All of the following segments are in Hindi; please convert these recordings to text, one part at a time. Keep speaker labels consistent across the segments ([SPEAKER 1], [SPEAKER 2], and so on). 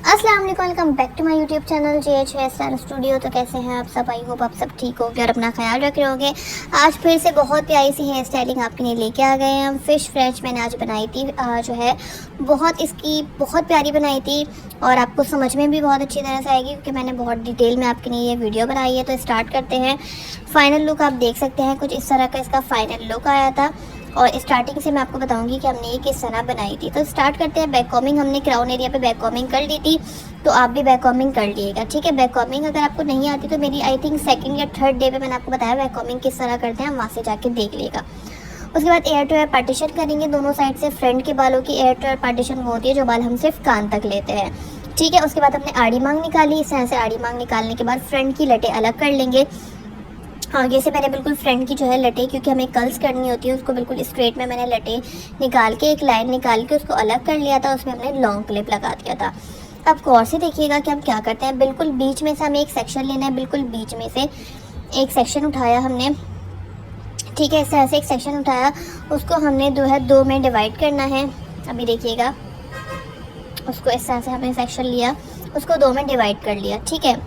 [SPEAKER 1] अस्सलाम वालेकुम, welcome back to my YouTube channel JH hair style studio. तो कैसे हैं आप सब? आई होप आप सब ठीक होगे और अपना ख्याल रख रहे होगे। आज फिर से बहुत प्यारी सी हेयर स्टाइलिंग आपके लिए लेके आ गए हैं हम। फ़िश फ्रेंच मैंने आज बनाई थी, जो है इसकी बहुत प्यारी बनाई थी और आपको समझ में भी बहुत अच्छी तरह से आएगी क्योंकि मैंने बहुत डिटेल में आपके लिए ये वीडियो बनाई है। तो स्टार्ट करते हैं। फ़ाइनल लुक आप देख सकते हैं, कुछ इस तरह का इसका फ़ाइनल लुक आया था और स्टार्टिंग से मैं आपको बताऊंगी कि हमने ये किस तरह बनाई थी। तो स्टार्ट करते हैं। बैक कॉमिंग हमने क्राउन एरिया पे बैक कॉमिंग कर ली थी, तो आप भी बैक कॉमिंग कर लीजिएगा, ठीक है। बैक कॉमिंग अगर आपको नहीं आती तो मेरी आई थिंक सेकंड या थर्ड डे पे मैंने आपको बताया बैक कॉमिंग किस तरह करते हैं, वहाँ से जाके देख लेगा। उसके बाद एयर टू एयर पार्टीशन करेंगे दोनों साइड से। फ्रंट के बालों की एयर टू एयर पार्टीशन वो होती है जो बाल हम सिर्फ कान तक लेते हैं, ठीक है। उसके बाद हमने आड़ी मांग निकाली। इस तरह से आड़ी मांग निकालने के बाद फ्रंट की लटें अलग कर लेंगे। आगे से मैंने बिल्कुल फ्रंट की जो है लटें, क्योंकि हमें कर्ल्स करनी होती है, उसको बिल्कुल स्ट्रेट में मैंने लटें निकाल के एक लाइन निकाल के उसको अलग कर लिया था। उसमें हमने लॉन्ग क्लिप लगा दिया था। अब गौर से देखिएगा कि हम क्या करते हैं। बिल्कुल बीच में से हमें एक सेक्शन लेना है, बिल्कुल बीच में से एक सेक्शन उठाया हमने, ठीक है। इस तरह से एक सेक्शन उठाया, उसको हमने जो है दो में डिवाइड करना है। अभी देखिएगा, उसको इस तरह से हमने सेक्शन लिया, उसको दो में डिवाइड कर लिया, ठीक है।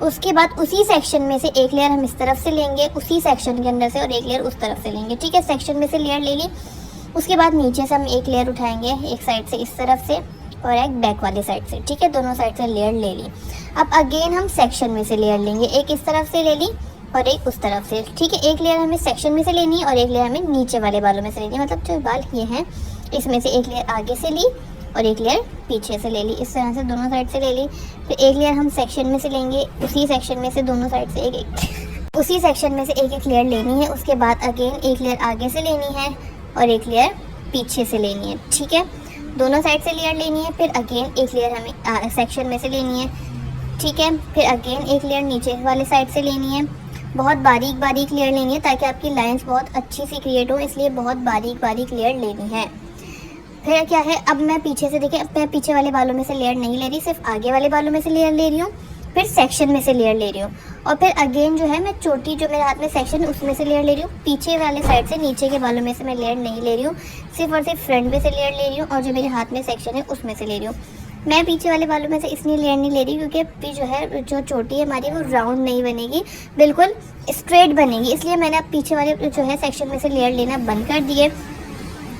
[SPEAKER 1] उसके बाद उसी सेक्शन में से एक लेयर हम इस तरफ से लेंगे, उसी सेक्शन के अंदर से, और एक लेयर उस तरफ से लेंगे, ठीक है। सेक्शन में से लेयर ले ली। उसके बाद नीचे से हम एक लेयर उठाएंगे, एक साइड से इस तरफ से और एक बैक वाली साइड से, ठीक है। दोनों साइड से लेयर ले ली। अब अगेन हम सेक्शन में से लेयर लेंगे, एक इस तरफ से ले ली और एक उस तरफ से, ठीक है। एक लेयर हमें सेक्शन में से लेनी है और एक लेयर हमें नीचे वाले बालों में से लेनी है, मतलब जो बाल ये हैं इसमें से एक लेयर आगे से ली और एक लेयर पीछे से ले ली। इस तरह से दोनों साइड से ले ली। फिर एक लेयर हम सेक्शन में से लेंगे, उसी सेक्शन में से दोनों साइड से उसी सेक्शन में से एक एक लेयर लेनी है। उसके बाद अगेन एक लेयर आगे से लेनी है और एक लेयर पीछे से लेनी है, ठीक है। दोनों साइड से लेयर लेनी है। फिर अगेन एक लेयर हमें सेक्शन में से लेनी है, ठीक है। फिर अगेन एक लेयर नीचे वाले साइड से लेनी है। बहुत बारीक बारीक लेयर लेनी है ताकि आपकी लाइंस बहुत अच्छी सी क्रिएट हो, इसलिए बहुत बारीक बारीक लेयर लेनी है। फिर क्या है, अब मैं पीछे से देखिए, अब मैं पीछे वाले बालों में से लेयर नहीं ले रही, सिर्फ आगे वाले बालों में से लेयर ले रही हूँ। फिर सेक्शन में से लेयर ले रही हूँ और फिर अगेन जो है मैं चोटी जो मेरे हाथ में सेक्शन है उसमें से लेयर ले रही हूँ। पीछे वाले साइड से नीचे के बालों में से मैं लेयर नहीं ले रही हूँ, सिर्फ और सिर्फ फ्रंट में से लेयर ले रही हूँ और जो मेरे हाथ में सेक्शन है उसमें से ले रही हूँ। मैं पीछे वाले बालों में से इसलिए लेयर नहीं ले रही क्योंकि जो है जो चोटी है हमारी वो राउंड नहीं बनेगी, बिल्कुल स्ट्रेट बनेगी, इसलिए मैंने अब पीछे वाले जो है सेक्शन में से लेयर लेना बंद कर दिए।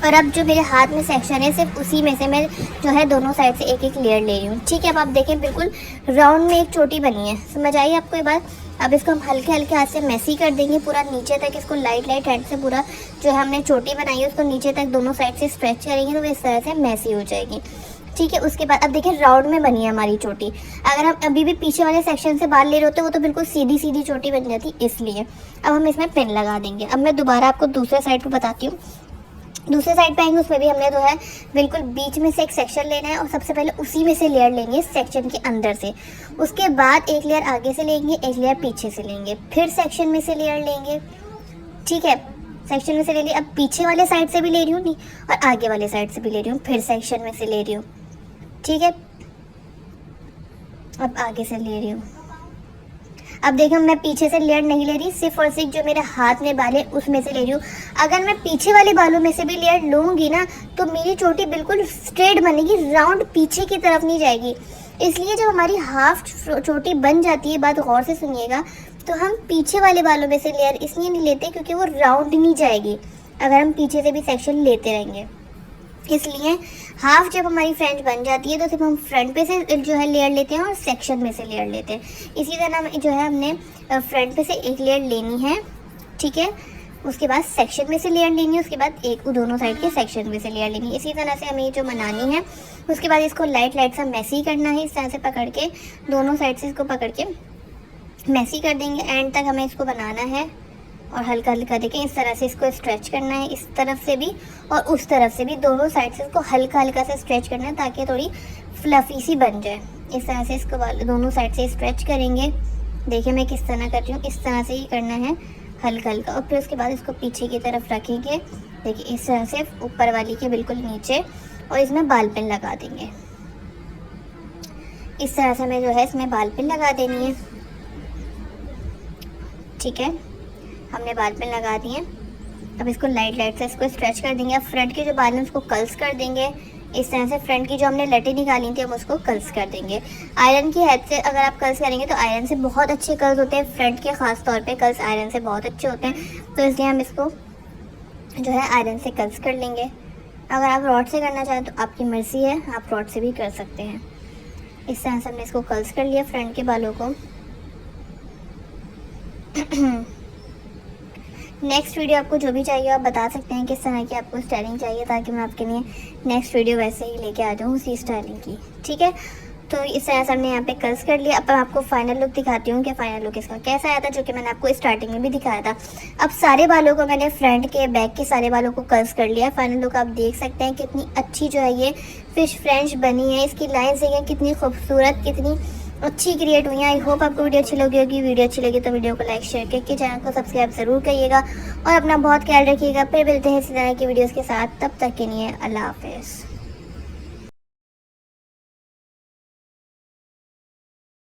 [SPEAKER 1] और अब जो मेरे हाथ में सेक्शन है सिर्फ उसी में से मैं जो है दोनों साइड से एक एक लेयर ले रही हूँ, ठीक है। अब आप देखें बिल्कुल राउंड में एक चोटी बनी है, समझ आई आपको ये बात। अब इसको हम हल्के हल्के हाथ से मैसी कर देंगे पूरा नीचे तक। इसको लाइट लाइट हैंड से पूरा जो है हमने चोटी बनाई है उसको नीचे तक दोनों साइड से स्ट्रेच करेंगे तो वो इस तरह से मैसी हो जाएगी, ठीक है। उसके बाद अब देखिए राउंड में बनी है हमारी चोटी। अगर हम अभी भी पीछे वाले सेक्शन से बाल ले रहे होते वो तो बिल्कुल सीधी सीधी चोटी बन जाती, इसलिए अब हम इसमें पिन लगा देंगे। अब मैं दोबारा आपको दूसरे साइड पर बताती हूँ। दूसरे साइड पे आएंगे, उसमें भी हमने जो है बिल्कुल बीच में से एक सेक्शन लेना है और सबसे पहले उसी में से लेयर लेंगे सेक्शन के अंदर से। उसके बाद एक लेयर आगे से लेंगे, एक लेयर पीछे से लेंगे, फिर सेक्शन में से लेयर लेंगे, ठीक है। सेक्शन में से ले लिया। अब पीछे वाले साइड से भी ले रही हूँ नहीं और आगे वाले साइड से भी ले रही हूँ, फिर सेक्शन में से ले रही हूँ, ठीक है। अब आगे से ले रही हूँ। अब देखो मैं पीछे से लेयर नहीं ले रही, सिर्फ और सिर्फ जो मेरे हाथ में बाल है उसमें से ले रही हूँ। अगर मैं पीछे वाले बालों में से भी लेयर लूँगी ना तो मेरी चोटी बिल्कुल स्ट्रेट बनेगी, राउंड पीछे की तरफ नहीं जाएगी। इसलिए जब हमारी हाफ चोटी बन जाती है, बात गौर से सुनिएगा, तो हम पीछे वाले बालों में से लेयर इसलिए नहीं लेते क्योंकि वो राउंड नहीं जाएगी अगर हम पीछे से भी सेक्शन लेते रहेंगे। इसलिए हाफ जब हमारी फ्रेंच बन जाती है तो सिर्फ हम फ्रंट पे से जो है लेयर लेते हैं और सेक्शन में से लेयर लेते हैं। इसी तरह जो है हमने फ्रंट पे से एक लेयर लेनी है, ठीक है। उसके बाद सेक्शन में से लेयर लेनी है, उसके बाद एक दोनों साइड के सेक्शन में से लेयर लेनी है। इसी तरह से हमें जो बनानी है। उसके बाद इसको लाइट लाइट सा मैसी करना है, इस तरह से पकड़ के दोनों साइड से इसको पकड़ के मैसी कर देंगे। एंड तक हमें इसको बनाना है और हल्का हल्का देखें इस तरह से इसको स्ट्रेच करना है, इस तरफ से भी और उस तरफ से भी, दोनों साइड से इसको हल्का हल्का से स्ट्रेच करना है ताकि थोड़ी फ्लफी सी बन जाए। इस तरह से इसको दोनों साइड से स्ट्रेच करेंगे। देखिए मैं किस तरह कर रही हूँ, इस तरह से ही करना है हल्का हल्का। और फिर उसके बाद इसको पीछे की तरफ रखेंगे, देखिए इस तरह से ऊपर वाली के बिल्कुल नीचे, और इसमें बाल पिन लगा देंगे। इस तरह से हमें जो है इसमें बाल पिन लगा देनी है, ठीक है। हमने बाल पिन लगा दिए। अब इसको लाइट लाइट से इसको स्ट्रेच कर देंगे। अब फ्रंट के जो बाल हैं उसको कर्ल्स कर देंगे, इस तरह से फ्रंट की जो हमने लटें निकाली थी हम उसको कर्ल्स कर देंगे। आयरन की हेड से अगर आप कर्ल्स करेंगे तो आयरन से बहुत अच्छे कर्ल्स होते हैं, फ्रंट के ख़ास तौर पे कर्ल्स आयरन से बहुत अच्छे होते हैं, तो इसलिए हम इसको जो है आयरन से कर्ल्स कर लेंगे। अगर आप रॉड से करना चाहें तो आपकी मर्ज़ी है, आप रॉड से भी कर सकते हैं। इस तरह से हमने इसको कर्ल्स कर लिया फ्रंट के बालों को। नेक्स्ट वीडियो आपको जो भी चाहिए आप बता सकते हैं किस तरह की आपको स्टाइलिंग चाहिए, ताकि मैं आपके लिए नेक्स्ट वीडियो वैसे ही लेके आ जाऊँ उसी स्टाइलिंग की। ठीक है, तो इस तरह से हमने यहाँ पे कर्ल्स कर लिया। अब मैं आपको फाइनल लुक दिखाती हूँ कि फाइनल लुक इसका कैसा आया था, जो कि मैंने आपको स्टार्टिंग में भी दिखाया था। अब सारे बालों को मैंने फ्रंट के बैक के सारे बालों को कर्ल्स कर लिया। फाइनल लुक आप देख सकते हैं कितनी अच्छी जो है ये फिश फ्रेंच बनी है। इसकी लाइन्स देखें कितनी खूबसूरत, कितनी अच्छी क्रिएट हुई है। आई होप आपको वीडियो अच्छी लगी होगी। वीडियो अच्छी लगी तो वीडियो को लाइक शेयर करके चैनल को सब्सक्राइब ज़रूर करिएगा और अपना बहुत ख्याल रखिएगा। फिर मिलते हैं इसी तरह की वीडियोज़ के साथ, तब तक के लिए अल्लाह हाफिज़।